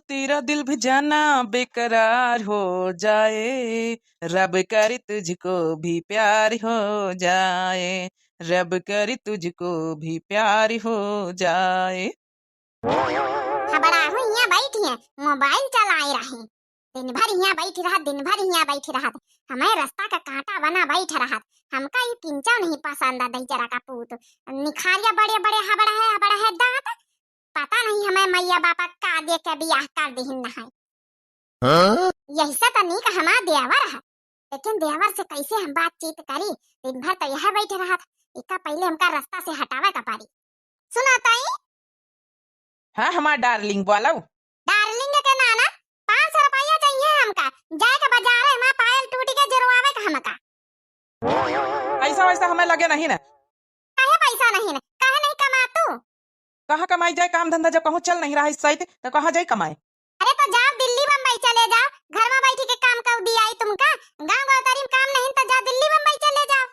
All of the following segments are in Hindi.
तेरा दिल भी जाना बेकरार हो जाए, रब करे तुझको भी प्यार हो जाए, रब करे तुझको भी प्यार हो जाए। हबड़ा हूँ यहाँ बैठी है, मोबाइल चलाई रही। दिन भर यहाँ बैठी रहा, दिन भर यहाँ बैठी रहा। हमें रास्ता का कांटा बना बैठ रहा। हमका ये किंचा नहीं पसंद है जरा का पूत। निखारिया बड़े बड़े हबड़ा है दांत। पता नहीं हमें मैया बापा का दे के बियाह कर दिहिन है। यही से तो नहीं का हमारा देवर है। लेकिन देवर से कैसे हम बातचीत करी? दिन भर तो यहाँ बैठे रहा। इसका पहले हमका रास्ता से हटावे का पारी। सुना ताई? हाँ हमारा डार्लिंग बोलो। डार्लिंग के नाना 500 रुपया चाहिए हमका। जाए के बाजार है, हमारा पायल टूट के जरवावे का हमका। ऐसा वैसा हमें लगे नहीं ना। काहे पैसा नहीं ना? काहे नहीं कमा तू? कहाँ कमाई जाए? काम धंधा जब कहूँ चल नहीं रहा इस साइड तो कहाँ जाए कमाए? अरे तो जाओ दिल्ली बम्बई चले जाओ। घर में बैठी के काम कर दिया आई तुमका। गांव गौतारी में काम नहीं तो जा दिल्ली बम्बई चले जाओ।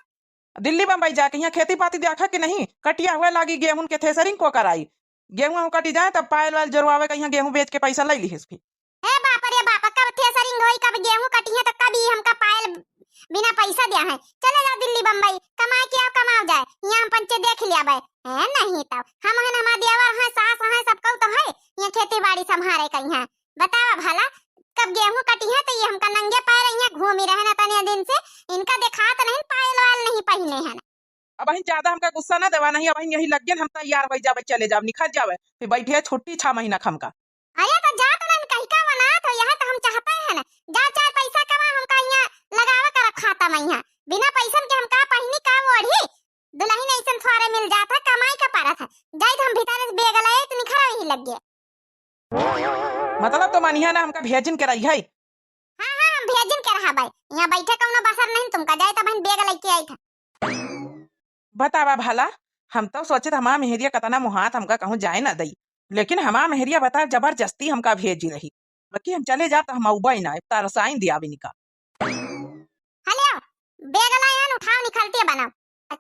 दिल्ली बम्बई जाके यहाँ खेती पाती देखा कि नहीं? कटिया हुए लागी गेहूं के थ्रेसरिंग को कराई। गेहूं कटी जाए तब पायल वाल जरवावे का यहाँ गेहूं बेच के पैसा ले ली इसकी। ए बाप रे बाप, कब थ्रेसरिंग होई, कब गेहूं कटी है तो कभी हमका पायल बिना पैसा दिया है। चले जाओ दिल्ली बम्बई, कमाए के आओ कमाओ जाए। यहाँ हम पंचे देख लिया भाई है नहीं तब हम हैं, हमारा देवर है, सास है, सबको तो है यहाँ खेती बाड़ी संभाले कहीं है। बतावा भला कब गेहूं कटी है तो ये हमका नंगे पैर यहाँ घूमी रहे ना तने दिन से। इनका देखा तो नहीं पायल वाल नहीं पहने हैं। अब अहीं ज्यादा हमका गुस्सा ना देवा, नहीं अब अहीं यही लग गया हम तैयार हो जावे चले जाओ निखर जावे फिर बैठे छुट्टी 6 महीना खमका। अरे तो जा तो नहीं कहीं का बना तो यह तो हम चाहते हैं ना। जा 4 पैसा कमा हमका यहाँ लगावा कर रखा था मैं यहाँ। बिना पैसन के हमका पहनी का ओढ़ी दुल्हन ऐसन थोड़े मिल जाता कमाई का पारा था। जाई हम भीतर से बेग लाए तो निखरा ही लग गया। मतलब तो मानिया ना हमका भेजन कराई है। हाँ हाँ हम भेजन के रहा भाई। यहाँ बैठे कौनो बसर नहीं तुमका। जाए तो बहन बेग लेके आई था। बतावा भला हम तो सोचे हमारा मेहरिया कतना मुहात हमका कहूँ जाए ना दई, लेकिन हमारा मेहरिया बता जबरदस्ती हमका भेजी रही। बाकी हम चले जा तो हम उबाई ना तार साइन दिया भी निका। हेलो बेग लाए हैं उठाओ निकलती है बनाओ।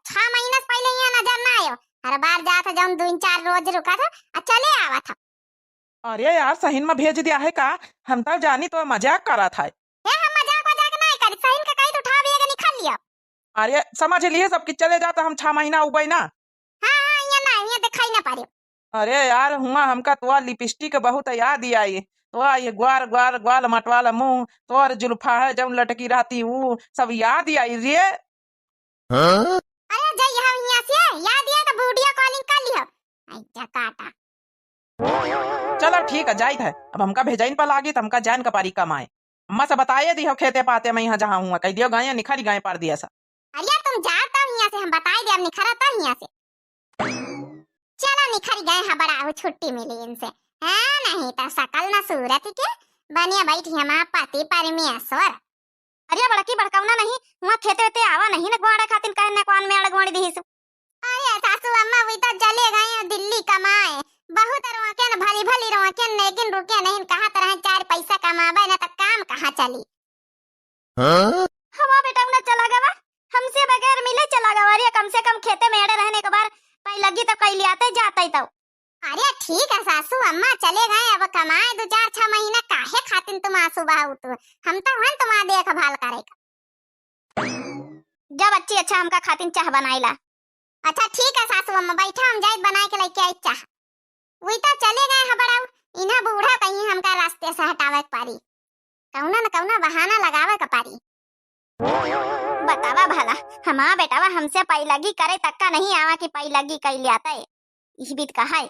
6 महीने से पहले यहाँ नजर ना आयो। हर बार जाता जब 2-4 रोज रुका था चले आवा था। अरे यार सहीन में भेज दिया है का? हम तो जानी तो मजाक करा था। हम मजाक नहीं करी। सहीन का कहीं तो उठा भी निकाल लिया। अरे समझ लिए सब कि चले जाता हम 6 महीना उबाई ना। हाँ हाँ ये ना ये दिखाई ना पा रही। अरे यार हुआ हमका तो लिपस्टिक बहुत याद ही आई। तो ये ग्वार ग्वार ग्वाल मटवाला मुंह तोर जुल्फा है जब लटकी रहती वो सब याद ही आई रे। अरे जय यहाँ से याद दिया तो वीडियो कॉलिंग कर लियो। अच्छा काटा। चलो ठीक है जाइत है। अब हमका भेजाइन पर लागी तो हमका जान कपारी कमाए। अम्मा से बताए दी हो खेते पाते मैं यहाँ जहाँ हूँ कह दियो गाय निखारी गाय पार दिया सा। अरे तुम जाता यहाँ से हम बताए दे। अब निखरा था यहाँ से। चलो निखर गए हैं बड़ा वो छुट्टी मिली इनसे। हाँ नहीं तो सकल न सूरत के बनिया बैठी हमारा पति परमेश्वर। अरे बड़की बड़कावना नहीं वहाँ खेते ते आवा नहीं ना गोड़ा खातिन कहने कौन में अड़गवाड़ी दी सु। अरे सासू अम्मा भी तो चले गए हैं दिल्ली कमाए। बहुत रोके न भली भली रोके लेकिन रुके नहीं। कहा तरह 4 पैसा कमावे ना तो काम कहाँ चली। हवा बेटा उन्हें चला गवा हमसे बगैर मिले चला गवा। अरे कम से कम खेते में अड़े रहने के बाद पै लगी तो कई लियाते जाते तो। अरे ठीक है सासू अम्मा चले गए अब कमाए 2-4-6 महीना काहे खातिन तुम आंसू बहाऊ तो हम तो हैं तुम्हारा देखभाल करेगा। जब अच्छी अच्छा हमका खातिन चाह बनाईला। अच्छा ठीक है सासू अम्मा बैठा हम जाइत बनाए के लेके आई चाह। वही तो चले गए हैं बड़ा इन्हा बूढ़ा कहीं हमका रास्ते से हटावे के पारी। कौना न कौना बहाना लगावे के पारी। बतावा भला हमारा बेटावा हमसे पै लगी करे तक का नहीं आवा कि पै लगी कई लियाता है इस बीत का है।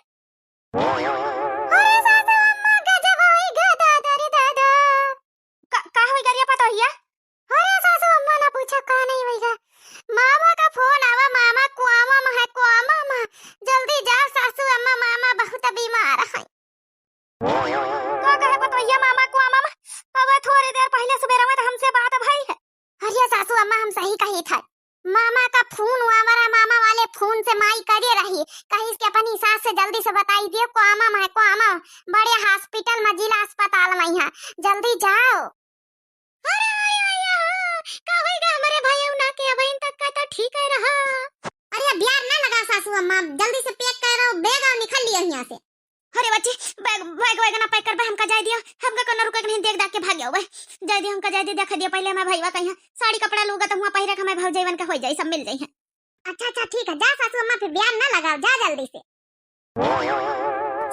अरे सासू अम्मा गजब होई गदा दरे दादा। का होई गरिया पता होइया? अरे सासू अम्मा ना पूछा का नहीं होईगा। मामा का फोन आवा। मामा कुआमा में है कुआमा में। जल्दी जाओ सासू अम्मा मामा बहुत बीमार है। का कहे पता होइया मामा कुआमा में? अब थोड़ी देर पहले सुबह में हमसे बात भई है। अरे सासू अम्मा हम सही कही था। मामा का फोन हमारा मामा वाले फोन से माई करे रही। कहीं इसके अपनी सास से जल्दी से बताई दियो कुआमा में है कुआमा बड़े हॉस्पिटल में जिला अस्पताल में यहाँ जल्दी जाओ। अरे का होइगा हमारे भाई उना के अब इन तक का तो ठीक है रहा। अरे बियार ना लगा सासू अम्मा जल्दी से पैक करो बेग और निकल लियो यहाँ से। अरे बच्चे बैग बैग बैग ना पैक कर बे हमका जाय दियो हमका कोनो रुके नहीं देख दाख के भाग गयो बे जाय दियो हमका जाय दे देख दियो पहले हमार भईवा कहिया साड़ी कपड़ा लूगा तो हुआ पहिरे के हमार भौजैवन का हो जाई सब मिल जाई है। अच्छा अच्छा ठीक है, जा सासू अम्मा फिर बयान ना लगाओ, जा जल्दी से।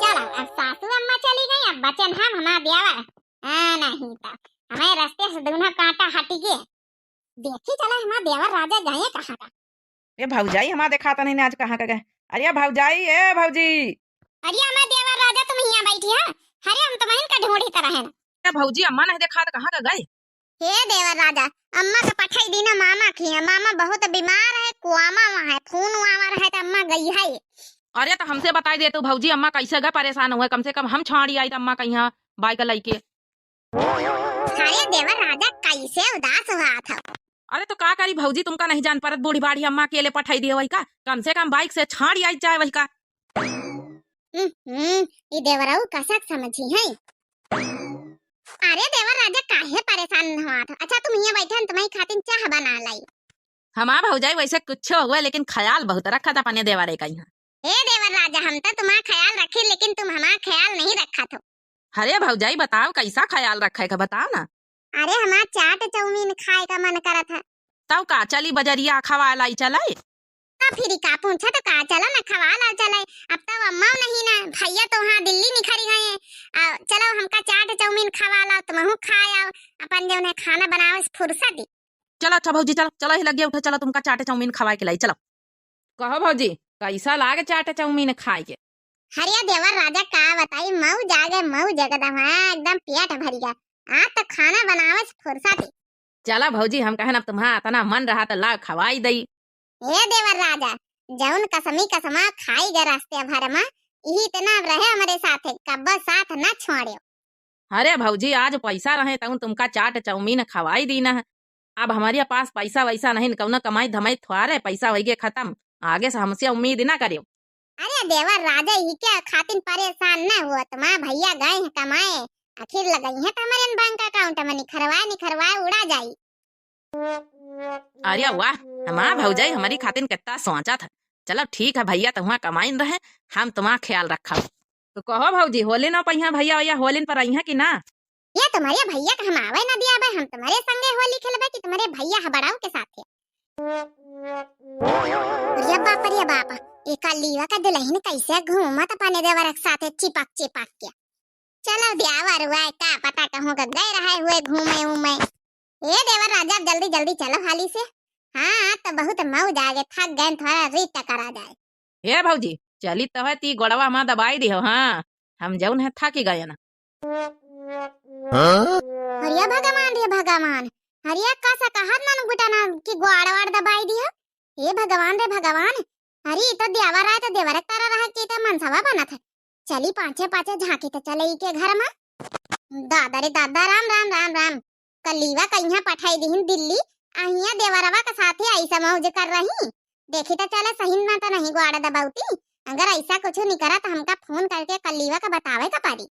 चलो अब सासू अम्मा चली गई, अब बचन हम हमारा ब्याह नहीं था हमारे रास्ते से दोनों कांटा हटी गए। देखी चला हमारा देवर राजा गए कहाँ का। ये भौजाई हमारा देखा था नहीं आज कहाँ का गए। अरे भौजाई ए भौजी। अरे हमारा देवर राजा तुम यहाँ बैठी है, अरे हम तो वहीं का ढूंढी तरह है। ए भौजी अम्मा नहीं देखा तो कहाँ का गए। हे देवर राजा, अम्मा के पठाई दी ना मामा की है, मामा बहुत बीमार है, कुआमा वहाँ है, खून वहाँ है तो अम्मा गई है। अरे तो हमसे बताई दे तू भौजी अम्मा कैसे गए, परेशान हुए, कम से कम हम छाड़ी आई तो अम्मा कहीं बाइक लेके। अरे देवर राजा कैसे उदास हुआ था। अरे तो का करी भौजी, तुमका नहीं जान परत, बूढ़ी बाड़ी अम्मा अकेले पठाई दिए वही का, कम से कम बाइक से छाड़ी आई जाए वही का। ये देवराऊ कसक समझी है। अरे देवर राजा काहे परेशान हुआ था। अच्छा तुम यहाँ बैठे हैं, तुम्हारी खातिर चाह बना लाई। हमारा भौजाई वैसे कुछ हुआ लेकिन ख्याल बहुत रखा था अपने देवरे का यहाँ। हे देवर राजा, हम तो तुम्हारा ख्याल रखे लेकिन तुम हमारा ख्याल नहीं रखा था। अरे भौजाई बताओ कैसा ख्याल रखा है बताओ ना। अरे हमारा चाट चाउमीन खाए का मन करा था। तब का चली बजरिया खवा लाई चलाई। फिर का पूछा तो का चला ना खवा ला चले। अब तो अम्मा नहीं ना, भैया तो वहाँ दिल्ली निखरी गए हैं। चलो हमका चाट चाउमीन खवा ला, तुम खाए आओ, अपन जो है खाना बनाओ फुर्सत दी। चलो अच्छा भौजी चलो चलो ही लगे उठो, चलो तुमका चाट चाउमीन खवा के लाई चलो। कहो भौजी कैसा लागे चाट चाउमीन खाए के। हरिया देवर राजा का बताई, मऊ जागे मऊ जगदम एकदम पेट भर गया। आज तो खाना बनावे फुर्सत। चला भौजी हम कहे ना तुम्हारा इतना मन रहा तो ला खवाई दई। हे देवर राजा, जौन कसमी कसमा खाई गए रास्ते भर में, यही इतना रहे हमारे साथ, कब साथ न छोड़ियो। अरे भौजी आज पैसा रहे तो तुमका चाट चाउमीन खवाई दी ना। अब हमारे पास पैसा वैसा नहीं, कौन कमाई धमाई थोड़े पैसा हो गए खत्म, आगे से हमसे उम्मीद ना करियो। अरे देवर राजा ही क्या खातिर परेशान न हुआ, तुम्हारा भैया गए हैं कमाए, आखिर लगाई है तुम्हारे बैंक अकाउंट में निखरवाए उड़ा जाई। अरे वाह, हमारा भौजाई हमारी खातिर कितना सोचा था। चलो ठीक है भैया तुम्हारा कमाई रहे, हम तुम्हारा ख्याल रखा। तो कहो भौजी होली ना पहिया भैया भैया होली पर आई है कि ना। ये तुम्हारे भैया का हम आवे ना दिया भाई, हम तुम्हारे संगे होली खेलबे कि तुम्हारे भैया हबड़ाऊ के साथ है। रे बाप एक लीवा का दुल्हन कैसे घूमत अपने देवर के साथ चिपक के। चलो ब्यावर हुआ का पता कहूँ का गए रहे हुए घूमे उमे। ये देवर राजा जल्दी जल्दी चलो हाली से। हाँ तो बहुत मौज आ गए, थक गए, थोड़ा रीत करा जाए। हे भौजी चली तब ती गोड़वा हमारा दबाई दियो, हाँ हम जौन है थक गए ना। हरिया भगवान हरिया का कहत ना गुटाना कि गोड़वाड़ दबाई दिया। हे भगवान रे भगवान, अरे तो देवर आए तो देवर तारा रहा कि तो मनसवा बना था। चली पाछे पाछे झांकी तो चले के घर में। दादा रे दादा, राम राम राम राम। कलीवा कहीं पठाई दीन दिल्ली, अहिया देवरवा के साथ ऐसा मौज कर रही। देखी तो चले सही में तो नहीं गोड़ा दबाउती, अगर ऐसा कुछ नहीं करा तो हमका फोन करके कलीवा का बतावे का पारी।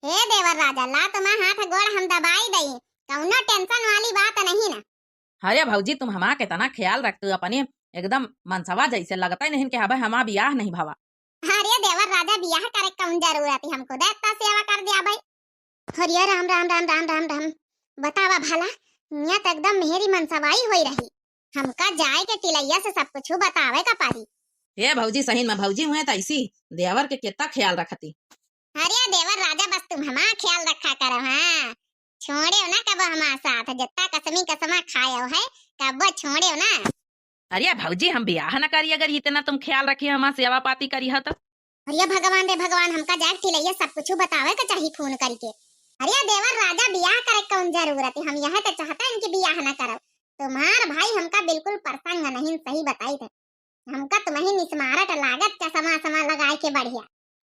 हे देवर राजा, ला तुम्हारा हाथ गोड़ हम दबाई दई, कौनो टेंशन वाली बात नहीं ना। अरे भौजी तुम हमारा कितना ख्याल रखते हो अपने, एकदम मनसवा जैसे लगता ही नहीं कि हमें हमारा ब्याह नहीं भावा। अरे देवर राजा ब्याह करे कौन जरूरत है, हमको देता सेवा कर दिया भाई। हरिया राम राम राम राम राम राम। बतावा भला, यहाँ तो एकदम मेरी मनसवाई होई रही, हमका जाए के टिलैया से सब कुछ बतावे का पारी। ये भौजी सही में भौजी हुए तो ऐसी देवर के कितना ख्याल रखती। अरे देवर राजा बस तुम हमारा ख्याल रखा करो, हाँ छोड़े ना कब हमारे साथ, जितना कसमी कसमा खाए है कब छोड़े ना। अरे भौजी हम ब्याह न करी अगर इतना तुम ख्याल रखी हमारा सेवा पाती करी है तो। अरे भगवान रे भगवान, हमका जाए टिलैया सब कुछ बतावे का चाहिए फोन करके। अरे देवर राजा ब्याह करे कौन जरूरत है, हम यह तो चाहता है कि ब्याह न करो। तुम्हार भाई हमका बिल्कुल प्रसंग नहीं, सही बताई थे हमका तुम्हें निस्मारट लागत चश्मा समा लगाए के बढ़िया।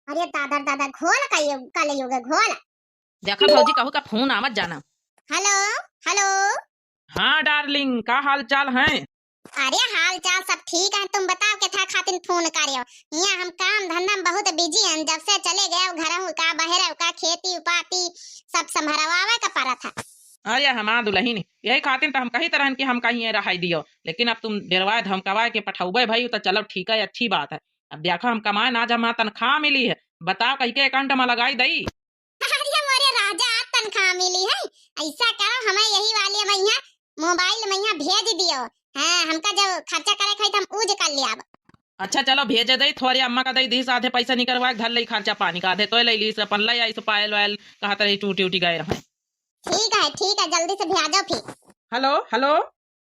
अरे दादा दादा घोल कलयुग घोल। देखा भौजी कहू का फोन आवत जाना। Hello hello. हाँ डार्लिंग का हाल चाल है। अरे हाल चाल सब ठीक है, तुम बताओ के था खातिर फोन करियो। यहाँ हम काम धंधा में बहुत बिजी हैं, जब से चले गए घर का बहरे का खेती उपाती सब संभरवावे का पड़ा था। अरे हमारा दुल्हन यही खातिर तो हम कही तरह कि हम कहीं रहाई दियो, लेकिन अब तुम डेरवाए धमकवाए के पठौबे भाई तो चलो ठीक है अच्छी बात है। अब देखो हम कमाए ना, जब हमारा तनख्वाह मिली है, बताओ कहीं के अकाउंट में लगाई दई। अरे मोरे राजा तनख्वाह मिली है, ऐसा करो हमें यही वाले मैया मोबाइल मैया भेज दियो। हाँ हमका जब खर्चा करे खाई हम ऊज कर लिया। अच्छा चलो भेजे दई, थोड़ी अम्मा का दई दी, आधे पैसा निकलवा घर ले खर्चा पानी का, आधे तो ले ली, अपन ले आई, पायल वायल कहत रही टूटी उटी गए रहे। ठीक है जल्दी से भेजो फिर। हेलो हेलो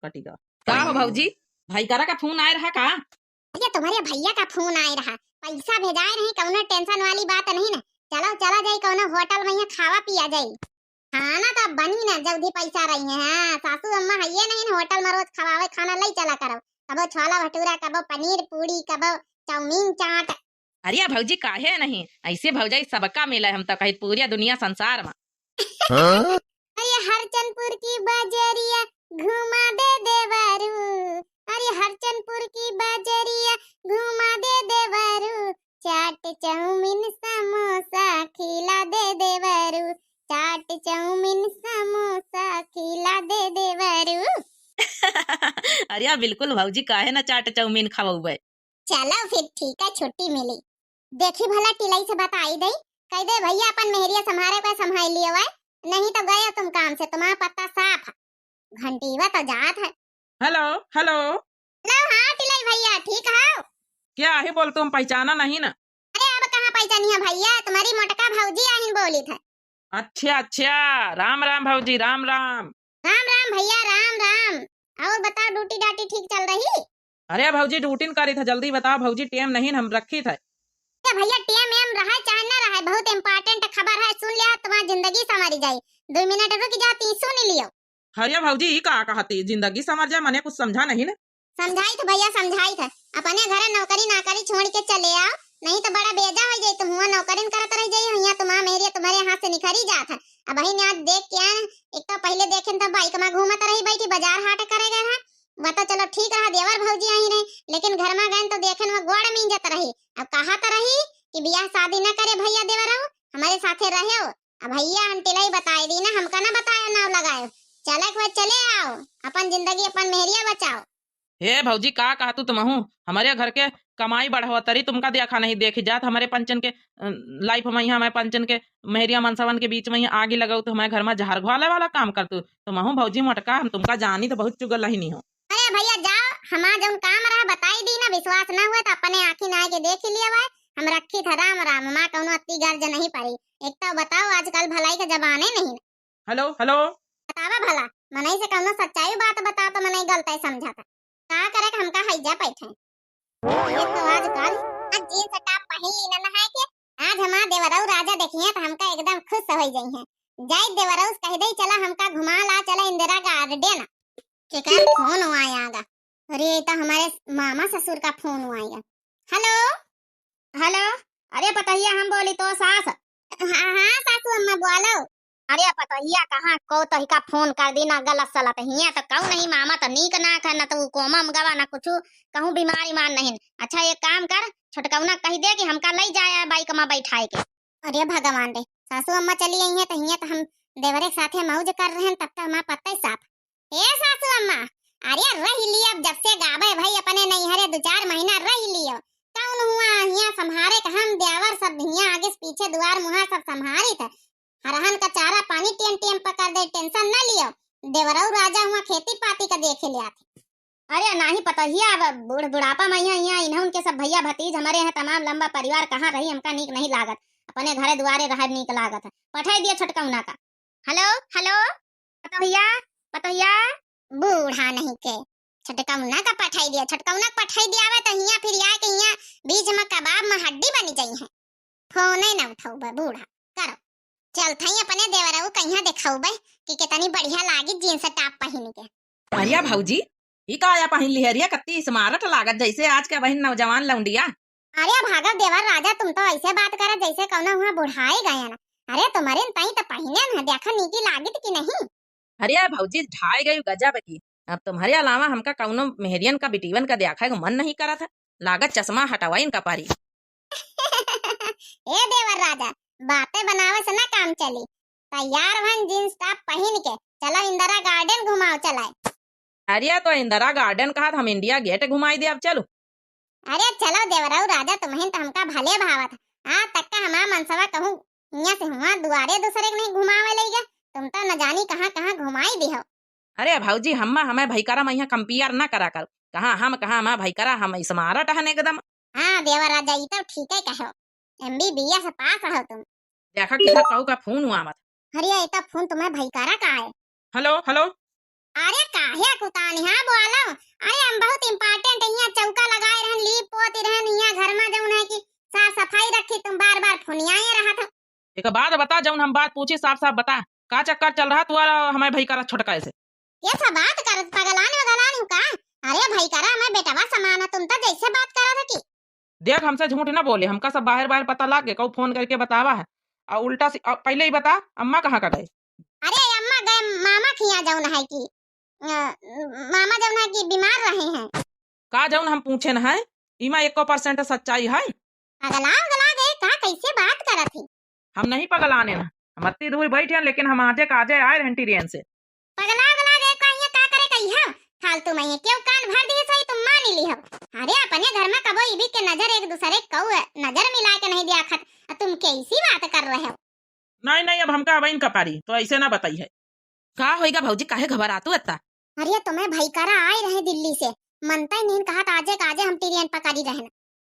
कटिका का हो भौजी, भाई करा का फोन आए रहा का? ये तुम्हारे भैया का फोन आए रहा, पैसा भेजाए नहीं, कौनो टेंशन वाली बात नहीं ना। चलो चला जाई कौनो होटल में खावा पिया जाई। खाना तो अब बनी ना, जल्दी पैसा रही है। हाँ सासू अम्मा है ये नहीं ना होटल में रोज खवावे, खाना ले चला करो, कबो छोला भटूरा, कबो पनीर पूरी, कबो चाउमीन चाट। अरे भौजी काहे नहीं, ऐसे भौजाई सबका मिला है, हम तो कही पूरी दुनिया संसार में। अरे हरचंदपुर की बाजरिया घुमा दे देवरू, अरे हरचंदपुर की बाजरिया घुमा दे देवरू, चाट चाउमीन समोसा खिला दे देवरू, चाट चाउमीन समोसा खिला दे देवरू। अरे बिल्कुल भौजी, काहे ना चाट चाउमीन खवाऊबे। चलो फिर ठीक है, छुट्टी मिली। देखी भला टिलाई से बताई दई, कह दे भैया अपन मेहरिया संभारे को संभाल लियो है, नहीं तो गए तुम काम से, तुम्हारा पत्ता साफ है। घंटीवा तो जात है। हेलो हेलो लो हाँ टिलाई भैया ठीक हो? क्या है बोल, तुम पहचाना नहीं ना? अरे अब कहाँ पहचानी है भैया, तुम्हारी मोटका भौजी आहिन बोली थे। अच्छा अच्छा, राम राम भौजी, राम राम। राम राम भैया राम राम। और बताओ ड्यूटी डाटी ठीक चल रही? अरे भौजी ड्यूटी करी था, जल्दी बताओ भौजी, टेम नहीं हम रखी था। क्या भैया टीएम एम रहा चाहे ना रहा, बहुत इम्पोर्टेंट खबर है, सुन लिया तुम्हारी जिंदगी संवारी जाए। 2 मिनट रुक जाओ, 300 नहीं लियो। हरिया भौजी ही कहा कहती जिंदगी संवर जाए, मैंने कुछ समझा नहीं ना। समझाई तो भैया समझाई था, अपने घर नौकरी नाकरी छोड़ के चले आओ, नहीं तो बड़ा बेजा हो जाए, तुम हुआ नौकरी करत रह जाइए, यहाँ तुम्हारा मेरी तुम्हारे हाथ से निखरी जात है। अब वही आज देख के आए, एक तो पहले देखे तो बाइक में घूमत रही बैठी, बाजार हाट करे गए हैं, बता चलो ठीक रहा, देवर भौजी आई रहे, लेकिन घर में गए तो देखे में गोड़ मिंजत रही। अब कहा तो रही कि बियाह शादी न करे भैया देवर हमारे साथे रहे हो। अब भैया हम तिलाई बताए दी ना, हमका ना बताया ना लगाए, चले चले आओ, अपन जिंदगी अपन मेहरिया बचाओ। हे भौजी का कहा तू, तुम हमारे घर के कमाई बढ़ावा तरी, तुमका देखा नहीं, देखी जात हमारे पंचन के लाइफ में, यहाँ हमारे पंचन के मेहरिया मनसवन के बीच में आगे लगाऊ, तो हमारे घर में झाड़ घुआले वाला काम कर तुम भौजी मोटका, हम तुमका जानी तो बहुत चुगल ही नहीं हो। अरे भैया जाओ, हमारा जो काम रहा बताई दी ना, विश्वास ना हुआ तो अपने आँखी ना के देख लिया हुआ, हम रखी था राम राम, माँ कौनो अति गर्ज नहीं पड़ी। एक तो बताओ आजकल भलाई का जमाने नहीं। हेलो हेलो बतावा भला, मनई से कौनो सच्चाई बात बताओ तो मनई गलत है समझाता, का करे कि हमका हैजा बैठे। ये तो आजकल आज जींस टॉप पहन ली ना है के, आज हमारा देवराऊ राजा देखिए तो हमका एकदम खुश हो जाई है। जाई देवराऊ कह दे चला हमका घुमा ला, चला इंदिरा गार्डन के का फोन आएगा। अरे ये तो हमारे मामा ससुर का फोन आएगा। हेलो हेलो, अरे पतहिया हम बोली तो सास। हाँ हाँ सासू अम्मा बोलो। अरे पतहिया कहाँ को तहिका फोन कर दी ना, गलत सलत हिया तो कहूँ नहीं, मामा तो नीक ना कर, ना तो कोमा मगवा ना कुछ कहूँ, बीमारी मान नहीं। अच्छा एक काम कर, छोटकौना कह दे कि हमका ले जाए बाइक में बैठाए के। अरे भगवान रे, सासू अम्मा चली आई है तो हिया तो हम देवरे के साथे मौज कर रहे हैं, तब तक हमारा पत्ता ही साफ। ए सासू अम्मा, अरे रह ली, अब जब से गावे भाई अपने नैहरे 2-4 महीना रह लियो, कौन हुआ हिया संभारे का, हम देवर सब हिया आगे पीछे दुआर मुहा सब संभारी थे, हरहन का चारा पानी टेम टेम पकड़ दे, टेंशन न लियो, देवराऊ राजा हुआ खेती पाती का देख लिया थे। अरे नहीं पतहिया, अब बुढ़ापा में यहाँ इन्हों उनके सब भैया भतीज हमारे यहाँ तमाम लंबा परिवार कहाँ रही, हमका नीक नहीं लागत, अपने घरे दुआरे रह नीक लागत है, पठाई दिया छोटकौना का। हेलो हेलो पतहिया पतहिया, बूढ़ा नहीं के छटकौना का पठाई दिया, छटकौना का पठाई दिया आवे तो हिया फिर आए के हिया बीच में कबाब में हड्डी बनी जाई है, फोन ही ना उठाऊ बे बूढ़ा। करो चल थई अपने देवराऊ कहिया दिखाऊ बे कि कितनी बढ़िया लागी जींस टॉप पहन के। अरिया भौजी ही काया पहन ली हरिया, कत्ती स्मारत लागत जैसे आज के बहन नौजवान लौंडिया। अरे भागव देवर राजा, तुम तो ऐसे बात करे जैसे कौनो हुआ बुढ़ाए गए ना। अरे तुम्हारे तई तो पहने ना, देखा नीकी लागत कि नहीं। अरे भौजी ढाई गई गजब की, अब तुम्हारे अलावा हमका कौनो मेहरियन का बिटीवन का देखा है मन नहीं करा था, लागत चश्मा हटावा इनका पारी। ए देवर राजा, बातें बनावे से ना काम चली, तैयार वन जींस टॉप पहन के चलो इंदिरा गार्डन घुमाओ चलाए। अरे तो इंदिरा गार्डन कहा हम इंडिया गेट घुमाई दे, अब चलो। अरे चलो देवराऊ राजा तुम्हें तो हमका भले भावत हाँ तक का हमारा मनसवा कहूँ यहाँ से हुआ दुआरे दूसरे के नहीं घुमावे ले गया तुम तो न जानी कहाँ कहाँ घुमाई दी हो। अरे भाऊजी हम्मा हमें भैकारा मैं कंपेयर ना करा कर कहाँ हम भैकारा हम इसमारा टहन एकदम। हाँ देवर राजा ये तो ठीक है कहो MBBS पास रहो तुम। देखा किधर कहू का फोन हुआ मत। अरे ये तो फोन तुम्हें भैकारा का है। Hello hello. अरे काहे कुतानी हाँ बोलो अरे हम बहुत इम्पोर्टेंट यहाँ चौका लगाए रहन लीप पोती रहन यहाँ घर में जौन है कि साफ सफाई रखी तुम बार बार फोनियाए रहा था। एक बात बता जौन हम बात पूछी साफ साफ बता का चक्कर चल रहा तुम्हारा हमें भैकारा छोटका से ये सब बात कर पगलाने वगलाने का। अरे भैकारा मैं बेटवा समाना तुम तो जैसे बात करा था कि देख हमसे झूठ ना बोले हमका सब बाहर बाहर पता लग गए कहू फोन करके बतावा है और उल्टा पहले ही बता अम्मा कहाँ का गए। अरे अम्मा गए मामा खिया जौन है कि मामा जौन है कि बीमार रहे हैं। का जौन हम पूछे न है इमा 1% सच्चाई है। अगला अगला गए का कैसे बात करा थी। हम नहीं पगलाने ना हम अत्ती दूर बैठे हैं लेकिन हम आजे काजे आए रहे टीरियन से। पगला अगला गए कहिए का करे कहिया फालतू में क्यों कान भर दिए सही तुम मान ली हो। अरे अपने घर में कबो इबी के नजर एक दूसरे को नजर मिला के नहीं दिया खत तुम कैसी बात कर रहे हो। नहीं नहीं अब हमका अबैन कपारी तो ऐसे ना बताई है का होएगा भौजी काहे घबरातू अत्ता। अरे तुम्हें भैकारा आए रहे दिल्ली से मनता ही नहीं कहा आजे काजे हम टीरियन पकारी रहना।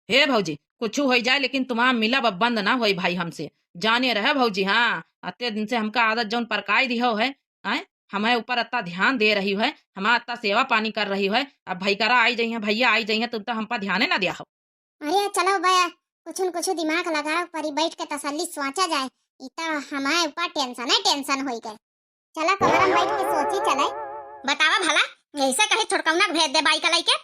हे भौजी कुछ हो जाए लेकिन तुम्हारा मिला बंद ना होई भाई हमसे जाने रहे भौजी। हाँ अत्ते दिन से हमका आदत जौन परकाई दी हो है हमें ऊपर अत्ता ध्यान दे रही है हमारा अत्ता सेवा पानी कर रही है। अब भैकारा आई जाइए भैया आई जाइए तुम तो हम पर ध्यान ना दिया हो। अरे चलो भैया कुछ दिमाग लगाओ परी बैठ के तसल्ली सोचा जाए इतना हमारे ऊपर टेंशन हो गए। चला कमरा में बैठ के सोची चले। बतावा भला ऐसे कहीं छोटकौना भेज दे बाइक लई के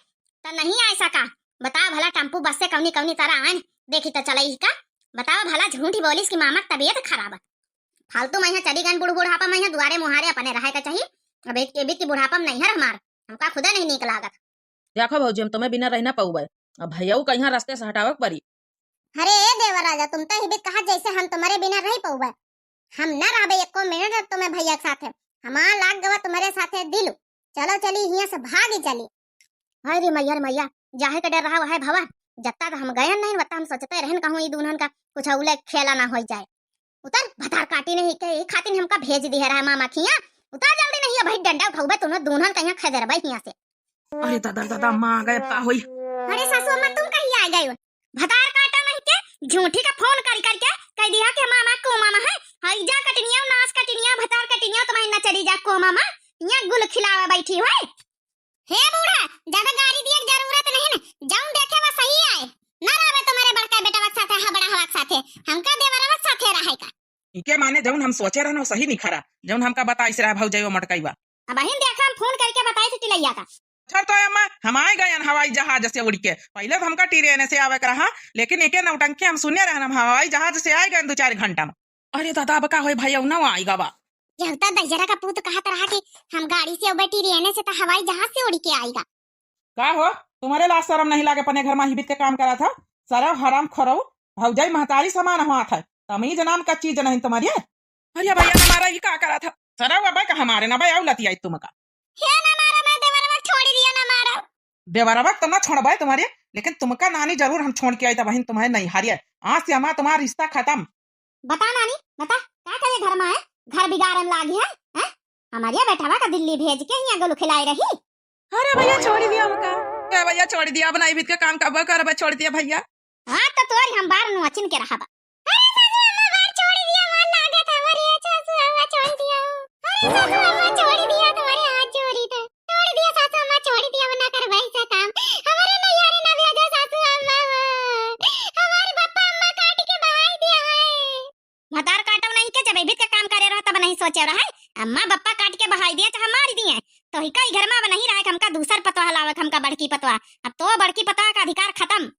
तो नहीं आ सका। बतावा भला टेम्पू बस से कौनी कौनी तरह आए देखी तो चलई का। बतावा भला झूठी बोलिस कि मामा तबीयत खराब है फालतू मैं चली गन बुढ़ापा में दुआरे मुहारे अपने रहे का चाहिए। अब एक की बुढ़ापा में नहीं है हमार हमका खुदा नहीं निक लागत। देखो भौजी हम तुम्हें बिना रहना पाऊबे अब भैया कहीं रास्ते से हटावक पड़ी। अरे देवराजा तुम तो ही कहा जैसे हम तुम्हारे बिना रह पाऊबे हम न रहबे एको मिनट तुम्हें भैया के साथ हमारा लाग गवा तुम्हारे साथ दिलू। चलो चली यहाँ से भागी चली। अरे मैया जाहे का डर रहा है भवा जब तक हम गए नहीं बता हम सोचते रहन कहूँ ई दुल्हन का कुछ उले खेला ना हो जाए। उतर भतार काटी नहीं के खातिर हमका भेज दी है रहा मामा खिया उतर जल्दी नहीं है भाई डंडा उठाओ तुम दुल्हन कहीं खदर भाई यहाँ से। अरे दादा दादा माँ गए का होई। अरे सासू अम्मा तुम कहीं आ गए भतार काटा नहीं के झूठी का फोन करके कह दिया कि मामा को मामा है हई जा कटनिया नाच कटनिया भतार कटनिया तुम्हें न चली जा को मामा यहाँ गुल खिलावा बैठी हुए। हे बूढ़ा ज्यादा गाड़ी दिए की जरूरत नहीं ना जाऊं देखे वो सही आए ना रहे तुम्हारे बड़का बेटा वक्त साथे हा बड़ा हवा साथे हमका देवरा वक्त साथे रहे का इके माने जौन हम सोचे रहना सही नहीं खरा जौन हमका बताइस रहा भौजाई मटकाईवा। अब बहन देखा हम फोन करके बताए थे टिलैया का। अच्छा तो अम्मा हम आए गए हवाई जहाज से उड़ के पहले तो हमका टीरेने से आवे रहा लेकिन एके नौटंकी हम सुने रहे हम हवाई जहाज से आए गए 2-4 घंटा में। अरे दादा अब का होई भैया ना आएगा बा जहता दजरा का पूत कहत रहा कि हम गाड़ी से बैठी रहने से तो हवाई जहाज से उड़ के आएगा। का हो तुम्हारे लाश शर्म नहीं लागे अपने घर में ही बीत के काम करा था सारा हराम खरो भौजाई महतारी समान हुआ था तमीज नाम का चीज नहीं तुम्हारी। अरे भैया हमारा ही का करा था सरा बाबा का हमारे ना भाई औलती आई तुमका हे ना मारा मैं देवरवा छोड़ दिया ना मारा देवरवा तो ना छोड़बाई तुम्हारे लेकिन तुमका नानी जरूर हम छोड़ के आई था बहन तुम्हारे नहीं हारिया आज से हमारा तुम्हारा रिश्ता खत्म। बता नानी बता क्या करे घर में है घर बिगाड़न लागी है हमारे बेटवा का दिल्ली भेज के यहाँ गलू खिलाई रही। अरे भैया छोड़ दिया हमका क्या भैया छोड़ दिया बनाई बीत के काम कब कर छोड़ दिया भैया। हाँ तो तोरी हम बार नोचिन के रहा बा। अरे सासू अम्मा बार छोड़ दिया मन लागत हमारे सासू अम्मा छोड़ दिया। अरे सासू अम्मा छोड़ दिया तुम्हारे हाथ जोड़ी थे छोड़ दिया सासू अम्मा छोड़ दिया वरना कर भाई सा काम हमारे नैयारे ना भेजा सासू अम्मा हमारे पापा अम्मा काट के बहाई दिया है। भतार काटो नहीं के जब बीत का काम करे रहा तब नहीं सोचे रहा है अम्मा बप्पा काट के बहाई दिया तो हमारी दिए तो ही कई घर में नहीं रहा हमका दूसर पतवा हलावत हमका बड़की पतवा अब तो बड़की पतवा का अधिकार खत्म।